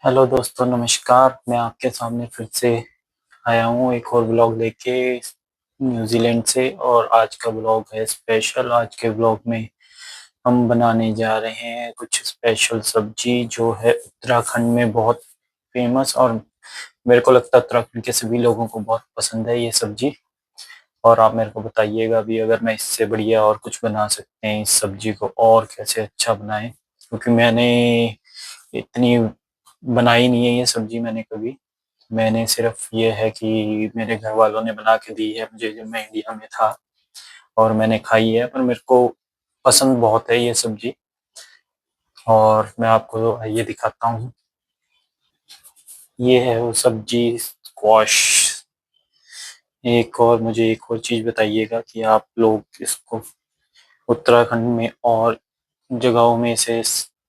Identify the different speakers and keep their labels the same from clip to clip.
Speaker 1: Hello दोस्तों, नमस्कार। मैं आपके सामने फिर से आया हूँ एक और ब्लॉग लेके न्यूजीलैंड से। और आज का ब्लॉग है स्पेशल। आज के ब्लॉग में हम बनाने जा रहे हैं कुछ स्पेशल सब्जी जो है उत्तराखंड में बहुत फेमस। और मेरे को लगता है उत्तराखंड के सभी लोगों को बहुत पसंद है ये सब्जी। और आप मेरे को बताइएगा भी अगर मैं इससे बढ़िया और कुछ बना सकते हैं इस सब्जी को और कैसे अच्छा बनाएं, क्योंकि मैंने इतनी बनाई नहीं है ये सब्जी मैंने कभी। मैंने सिर्फ ये है कि मेरे घर वालों ने बना के दी है मुझे जब मैं इंडिया में था, और मैंने खाई है। पर मेरे को पसंद बहुत है ये सब्जी। और मैं आपको ये दिखाता हूँ। ये है वो सब्जी, स्क्वाश। एक और चीज़ बताइएगा कि आप लोग इसको उत्तराखंड में और जगहों में इसे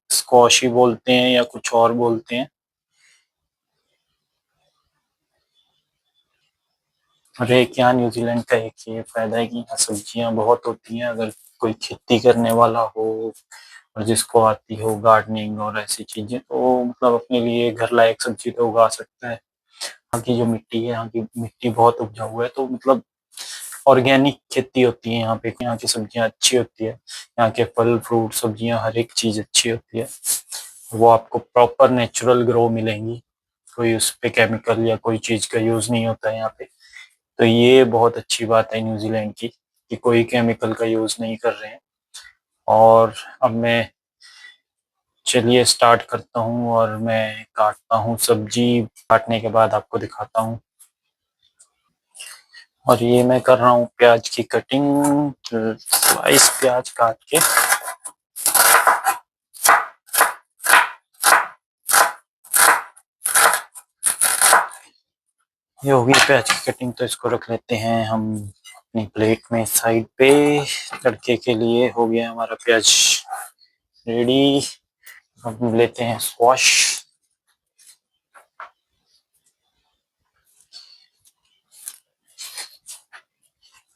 Speaker 1: स्क्वाश ही बोलते हैं या कुछ और बोलते हैं। और एक यहाँ न्यूजीलैंड का एक ये फायदा है कि यहाँ सब्जियां बहुत होती हैं। अगर कोई खेती करने वाला हो और जिसको आती हो गार्डनिंग और ऐसी चीजें, तो मतलब अपने लिए घर लायक सब्जी तो उगा सकता है। यहाँ की जो मिट्टी है, यहाँ की मिट्टी बहुत उपजाऊ है, तो मतलब ऑर्गेनिक खेती होती है यहाँ पे। यहाँ की सब्जियां अच्छी होती है। यहाँ के फल फ्रूट सब्जियां हर एक चीज अच्छी होती है। वो आपको प्रॉपर नेचुरल ग्रो मिलेंगी। कोई उस पे केमिकल या कोई चीज का यूज नहीं होता है यहाँ पे। तो ये बहुत अच्छी बात है न्यूजीलैंड की कि कोई केमिकल का यूज नहीं कर रहे हैं। और अब मैं चलिए स्टार्ट करता हूँ और मैं काटता हूँ सब्जी। काटने के बाद आपको दिखाता हूँ। और ये मैं कर रहा हूँ प्याज की कटिंग, स्लाइस प्याज काट के। ये होगी प्याज की कटिंग, तो इसको रख लेते हैं हम अपनी प्लेट में साइड पे। तड़के के लिए हो गया हमारा प्याज रेडी। अब लेते हैं स्क्वाश।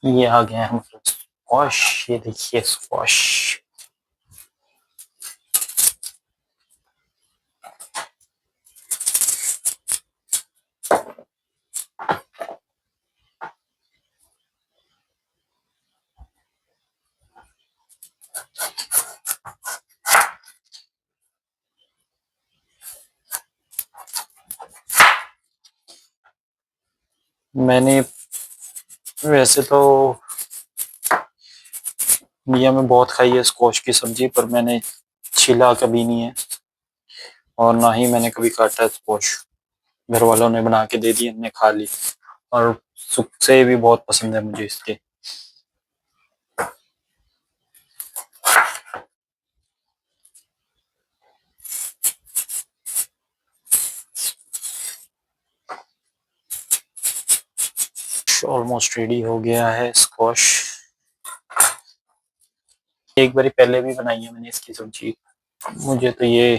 Speaker 1: ये आ गया हमारा स्क्वाश। ये देखिए स्क्वाश। मैंने वैसे तो इंडिया में बहुत खाई है स्क्वाश की सब्जी, पर मैंने छिला कभी नहीं है और ना ही मैंने कभी काटा है स्क्वाश। घर वालों ने बना के दे दी, हमने खा ली। और सुख से भी बहुत पसंद है मुझे इसके। ऑलमोस्ट रेडी हो गया है स्क्वाश। एक बारी पहले भी बनाई है मैंने इसकी सब्जी। मुझे तो ये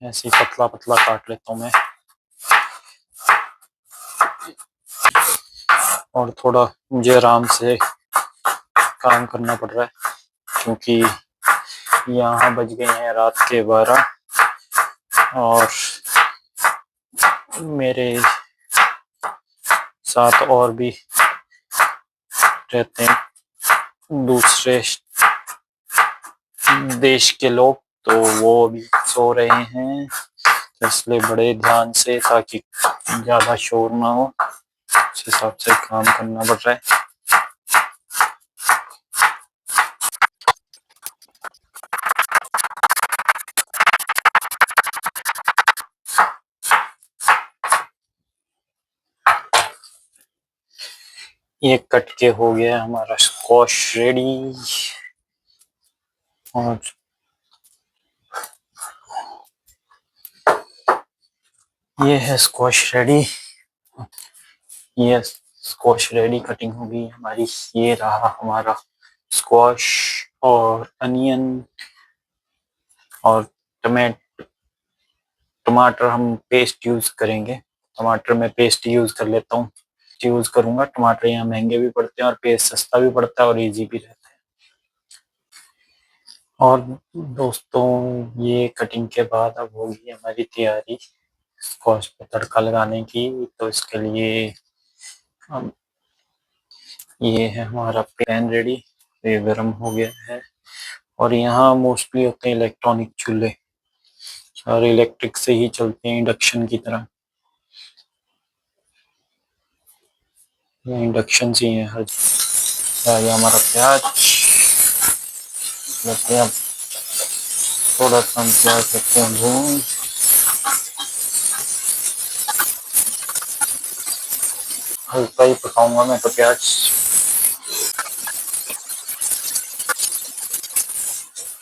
Speaker 1: ऐसे ही पतला पतला काट लेता हूँ मैं। और थोड़ा मुझे आराम से काम करना पड़ रहा है, क्योंकि यहाँ बज गए हैं रात के 12। और मेरे साथ और भी रहते हैं दूसरे देश के लोग, तो वो अभी सो रहे हैं। इसलिए बड़े ध्यान से, ताकि ज्यादा शोर ना हो, उस हिसाब से काम करना पड़ रहा है। ये कट के हो गया हमारा स्क्वाश रेडी। और ये है स्क्वाश रेडी। ये स्क्वाश रेडी, कटिंग हो गई हमारी। ये रहा हमारा स्क्वाश। और अनियन और टमाटो, टमाटर हम पेस्ट यूज करेंगे। टमाटर मैं पेस्ट यूज कर लेता हूँ, यूज करूंगा। टमाटर यहाँ महंगे भी पड़ते हैं और पेस्ट सस्ता भी पड़ता है और इजी भी रहता है। और दोस्तों, ये कटिंग के बाद अब होगी हमारी तैयारी स्क्वाश पे तड़का लगाने की। तो इसके लिए हम ये है हमारा पैन रेडी, ये गर्म हो गया है। और यहाँ मोस्टली होते हैं इलेक्ट्रॉनिक चूल्हे, और इलेक्ट्रिक से ही चलते हैं इंडक्शन की तरह। ये इंडक्शन से ही है हर। ये हमारा प्याज लेते हैं, अब थोड़ा सा हम प्याज रखते हैं भून। हल्का ही पकाऊंगा मैं तो प्याज।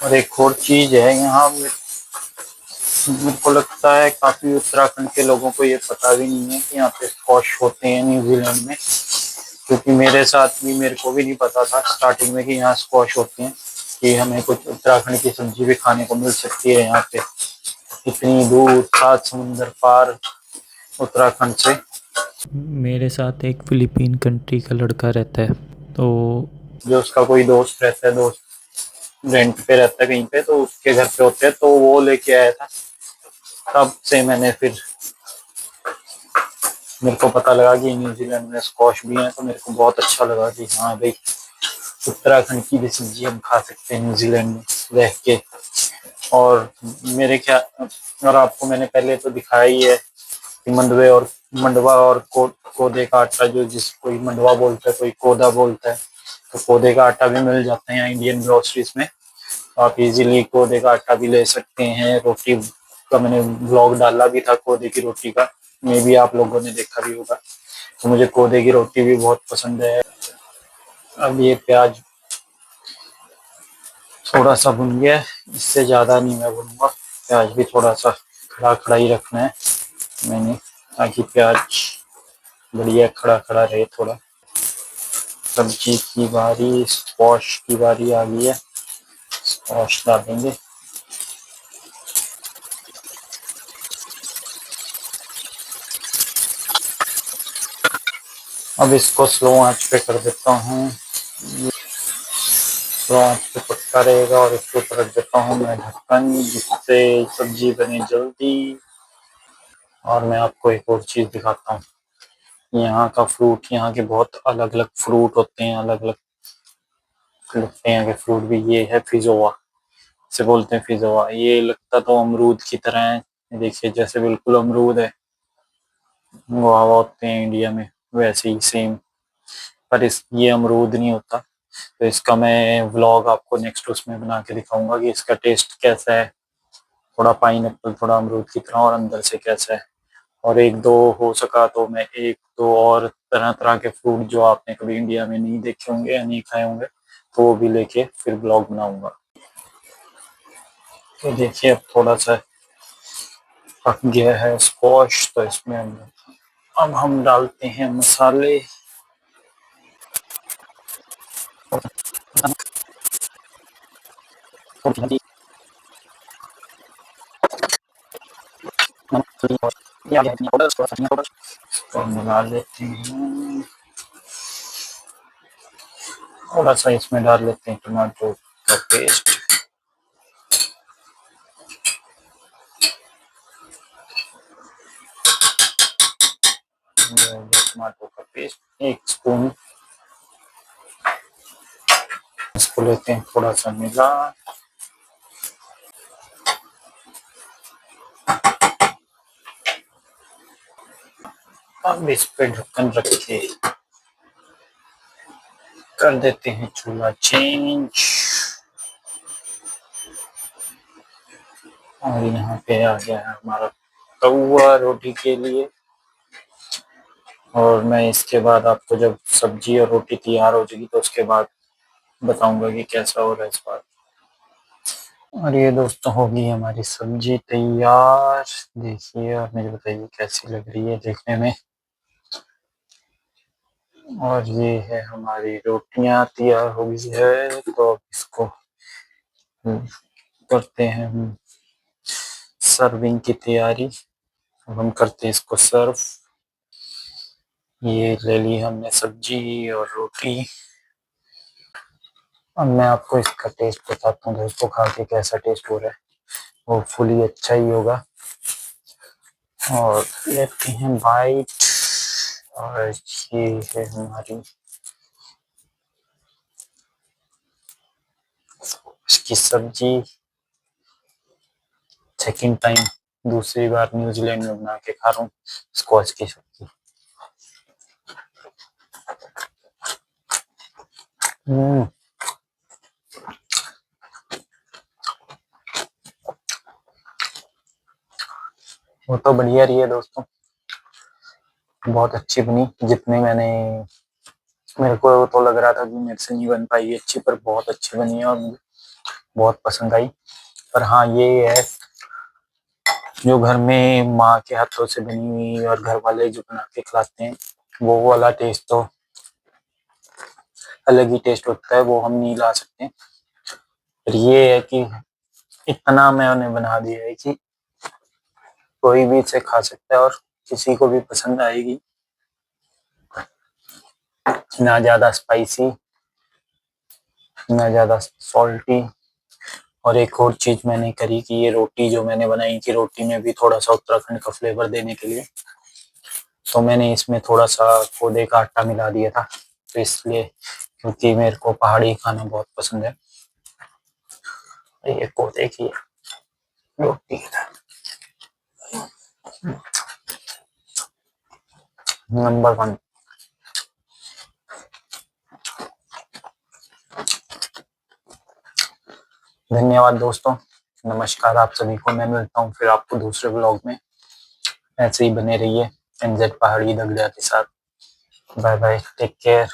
Speaker 1: और एक और चीज है, यहाँ मेरे को लगता है काफी उत्तराखंड के लोगों को ये पता भी नहीं है कि यहाँ पे स्क्वॉश होते हैं न्यूजीलैंड में। क्योंकि मेरे साथ भी, मेरे को भी नहीं पता था स्टार्टिंग में कि यहाँ स्क्वॉश होते हैं, कि हमें कुछ उत्तराखंड की सब्जी भी खाने को मिल सकती है यहाँ पे, इतनी दूर 7 समुंदर पार उत्तराखंड से। मेरे साथ एक फिलीपीन कंट्री का लड़का रहता है, तो जो उसका कोई दोस्त रहता है, दोस्त रेंट पे रहता है कहीं पे, तो उसके घर पे होते हैं, तो वो लेके आया था। तब से मैंने फिर, मेरे को पता लगा कि न्यूजीलैंड में स्क्वॉश भी है, तो मेरे को बहुत अच्छा लगा कि हाँ भाई, उत्तराखंड की भी सब्जी हम खा सकते हैं न्यूजीलैंड में रह के। और मेरे क्या, और आपको मैंने पहले तो दिखाया ही है कि मंडवा और कोदे का आटा, जो जिस कोई मंडवा बोलता है कोई कोदा बोलता है, तो कोदे का आटा भी मिल जाता है यहाँ इंडियन ग्रोसरीज में। आप इजीली कोदे का आटा भी ले सकते हैं। रोटी का मैंने ब्लॉग डाला भी था कोदे की रोटी का, मे भी आप लोगों ने देखा भी होगा। तो मुझे कोदे की रोटी भी बहुत पसंद है। अब ये प्याज थोड़ा सा भुन गया है, इससे ज़्यादा नहीं मैं भूनूंगा। प्याज भी थोड़ा सा खड़ा खड़ा ही रखना है मैंने, ताकि प्याज बढ़िया खड़ा खड़ा रहे थोड़ा। सब्जी की बारी, स्क्वॉश की बारी आ गई है। स्क्वॉश डालेंगे। अब इसको स्लो आंच पे कर देता हूँ। स्लो आंच पे पकता रहेगा, और इसके ऊपर रख देता हूँ मैं ढक्कन, जिससे सब्जी बने जल्दी। और मैं आपको एक और चीज़ दिखाता हूँ। यहाँ का फ्रूट, यहाँ के बहुत अलग अलग फ्रूट होते हैं, अलग अलग लगते हैं यहाँ के फ्रूट भी। ये है फिजोआ, से बोलते हैं फिजोआ। ये लगता तो अमरूद की तरह है, देखिए जैसे बिल्कुल अमरूद है गुआवा होते हैं इंडिया में, वैसे ही सेम। पर इस ये अमरूद नहीं होता। तो इसका मैं व्लॉग आपको नेक्स्ट उसमें बना के दिखाऊंगा कि इसका टेस्ट कैसा है। थोड़ा पाइनएप्पल, थोड़ा अमरूद की तरह, और अंदर से कैसा है। और एक दो हो सका तो मैं एक दो और तरह तरह के फ्रूट जो आपने कभी इंडिया में नहीं देखे होंगे या नहीं खाए होंगे, तो वो भी लेके फिर ब्लॉग बनाऊंगा। तो देखिए अब थोड़ा सा पक गया है स्क्वॉश, तो इसमें अब हम डालते हैं मसाले। तो मिला लेते हैं। थोड़ा सा इसमें डाल लेते हैं टमाटो का पेस्ट। टमाटो का पेस्ट 1 स्पून। इसको लेते हैं थोड़ा सा मिला। अब इस पे ढक्कन रख के कर देते हैं चूल्हा चेंज। और यहाँ पे आ गया है हमारा तवा रोटी के लिए। और मैं इसके बाद आपको जब सब्जी और रोटी तैयार हो जाएगी तो उसके बाद बताऊंगा कि कैसा हो रहा है इस बार। और ये दोस्तों होगी हमारी सब्जी तैयार। देखिए और मुझे बताइए कैसी लग रही है देखने में। और ये है हमारी रोटियां तैयार हो गई है, तो अब इसको करते हैं हम सर्विंग की तैयारी। अब हम करते हैं इसको सर्व। ये ले ली हमने सब्जी और रोटी। अब मैं आपको इसका टेस्ट बताता हूँ दोस्तों, खा के कैसा टेस्ट हो रहा है। होपफुली अच्छा ही होगा। और लेते हैं बाइट। और ये है हमारी इसकी सब्जी। सेकंड टाइम, दूसरी बार न्यूजीलैंड में बना के खा रहा हूँ स्क्वाश की सब्जी। वो तो बढ़िया रही है दोस्तों, बहुत अच्छी बनी। जितने मेरे को तो लग रहा था कि मेरे से नहीं बन पाएगी अच्छी, पर बहुत अच्छी बनी है और मुझे बहुत पसंद आई। पर हाँ, ये है जो घर में माँ के हाथों से बनी हुई और घर वाले जो बना के खिलाते हैं, वो वाला टेस्ट तो अलग ही टेस्ट होता है, वो हम नहीं ला सकते। पर ये है कि इतना मैं उन्हें बना दिया है कि कोई भी इसे खा सकता है और किसी को भी पसंद आएगी। ना ज्यादा स्पाइसी, ना ज्यादा सॉल्टी। और एक और चीज मैंने करी कि ये रोटी जो मैंने बनाई कि रोटी में भी थोड़ा सा उत्तराखंड का फ्लेवर देने के लिए तो मैंने इसमें थोड़ा सा पौधे का आटा मिला दिया था। तो इसलिए, क्योंकि मेरे को पहाड़ी खाना बहुत पसंद है, ये पौधे की रोटी नंबर 1। धन्यवाद दोस्तों, नमस्कार आप सभी को। मैं मिलता हूँ फिर आपको दूसरे ब्लॉग में। ऐसे ही बने रहिए एनजेड पहाड़ी दगड़ा के साथ। Bye bye, take care.